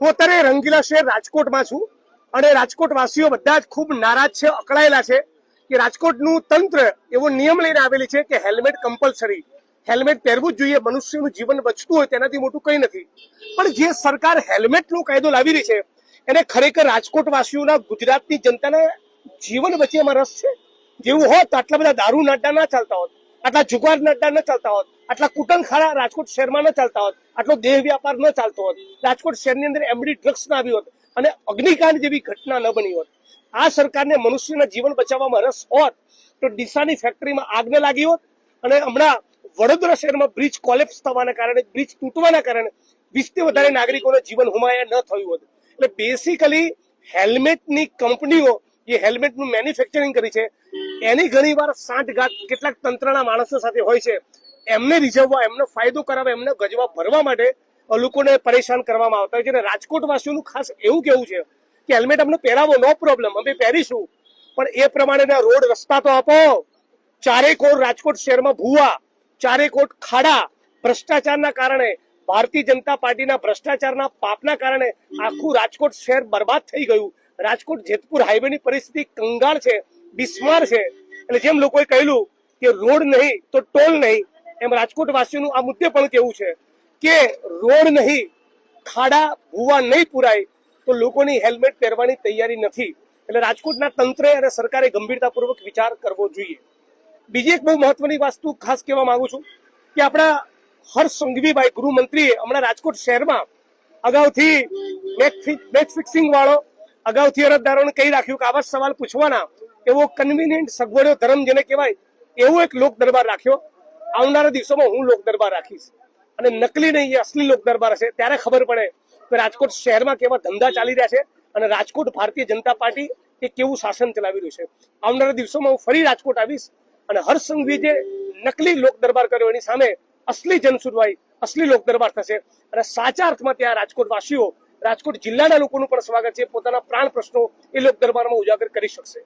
હું અત્યારે રંગીલા શહેર રાજકોટમાં છું અને રાજકોટ વાસીઓ બધા જ ખૂબ નારાજ છે, અકળાયેલા છે કે રાજકોટનું તંત્ર એવો નિયમ લઈને આવેલી છે કે હેલ્મેટ કમ્પલસરી, હેલ્મેટ પહેરવું જ જોઈએ, મનુષ્યનું જીવન બચતું હોય તેનાથી મોટું કંઈ નથી. પણ જે સરકાર હેલ્મેટનો કાયદો લાવી રહી છે એને ખરેખર રાજકોટ વાસીઓના, ગુજરાતની જનતાના જીવન બચે એમાં રસ છે? જેવું હોત તો આટલા બધા દારૂ અડ્ડા ના ચાલતા હોત, આટલા જુગાર અડ્ડા ન ચાલતા હોત, આટલા કુટનખાડા રાજકોટ શહેરમાં ન ચાલતા હોત, આટલો દેહ વ્યાપાર ન ચાલતો હોત, રાજકોટ શહેરની અંદર એમડી ડ્રગ્સ ના આવી હોત અને અગ્નિકાંડ જેવી ઘટના ન બની હોત. આ સરકારને મનુષ્યના જીવન બચાવવામાં રસ હોત તો ડીસાની ફેક્ટરીમાં આગ ન લાગી હોત અને હમણાં વડોદરા શહેરમાં બ્રિજ કોલેપ્સ થવાના કારણે, બ્રિજ તૂટવાના કારણે 20 થી વધારે નાગરિકોનું જીવન હુમાયા ન થયું હોત. એટલે બેસિકલી હેલ્મેટની કંપનીઓ જે હેલ્મેટનું મેન્યુફેક્ચરિંગ કરી છે એની ઘણીવાર સાંઠગાંઠ કેટલાક તંત્રના માણસો સાથે હોય છે. એમને રીઝવવા, એમનો ફાયદો કરાવવા, એમને ગજવા ભરવા માટે લોકોને પરેશાન કરવામાં આવતા હોય છે. અને રાજકોટ વાસીઓનું ખાસ એવું કેવું છે કે હેલ્મેટ અમને પહેરાવો, નો પ્રોબ્લેમ, અમે પહેરીશું, પણ એ પ્રમાણેના રોડ રસ્તા તો આપો. ચારેકોર રાજકોટ શહેરમાં ભૂવા, ચારેકોર ખાડા, ભ્રષ્ટાચારના કારણે, ભારતીય જનતા પાર્ટીના ભ્રષ્ટાચારના પાપના કારણે આખું રાજકોટ શહેર બરબાદ થઈ ગયું. રાજકોટ જેતપુર હાઈવેની પરિસ્થિતિ કંગાળ છે, બિસ્માર છે. એટલે જેમ લોકોએ કહેલું કે રોડ નહીં તો ટોલ નહીં, એમ રાજકોટ વાસીઓનું આ મુદ્દે પણ કેવું છે કે રોડ નહીં, ખાડા ભૂવા નહીં પુરાય તો લોકોની હેલ્મેટ પહેરવાની તૈયારી નથી. એટલે રાજકોટના તંત્રે અને સરકારે ગંભીરતાપૂર્વક વિચાર કરવો જોઈએ. બીજી એક બહુ મહત્વની વસ્તુ ખાસ કહેવા માંગુ છું કે આપણા હર્ષ સંઘવીભાઈ ગૃહમંત્રીએ હમણાં રાજકોટ શહેરમાં અગાઉથી મેચ ફિક્સિંગ વાળો અગાઉથી અરજદારોને કહી રાખ્યું કે આવા સવાલ પૂછવાના એવો કન્વિનિયન્ટ સગવડો ધર્મ જેને કહેવાય એવો એક લોક દરબાર રાખ્યો. આવનારા દિવસોમાં હું લોક દરબાર રાખીશ અને નકલી નહીં, અસલી લોક દરબાર હશે ત્યારે ખબર પડે કે રાજકોટ શહેરમાં કેવા ધંધા ચાલી રહ્યા છે અને રાજકોટ ભારતીય જનતા પાર્ટી એ કેવું શાસન ચલાવી રહ્યું છે. આવનારા દિવસોમાં હું ફરી રાજકોટ આવીશ અને હર્ષ સંઘવી જે નકલી લોક દરબાર કર્યો એની સામે અસલી જનસુનવાઈ, અસલી લોક દરબાર થશે અને સાચા અર્થમાં ત્યાં રાજકોટ વાસીઓ, રાજકોટ જિલ્લાના લોકોનું પણ સ્વાગત છે, પોતાના પ્રાણ પ્રશ્નો એ લોક દરબારમાં ઉજાગર કરી શકશે.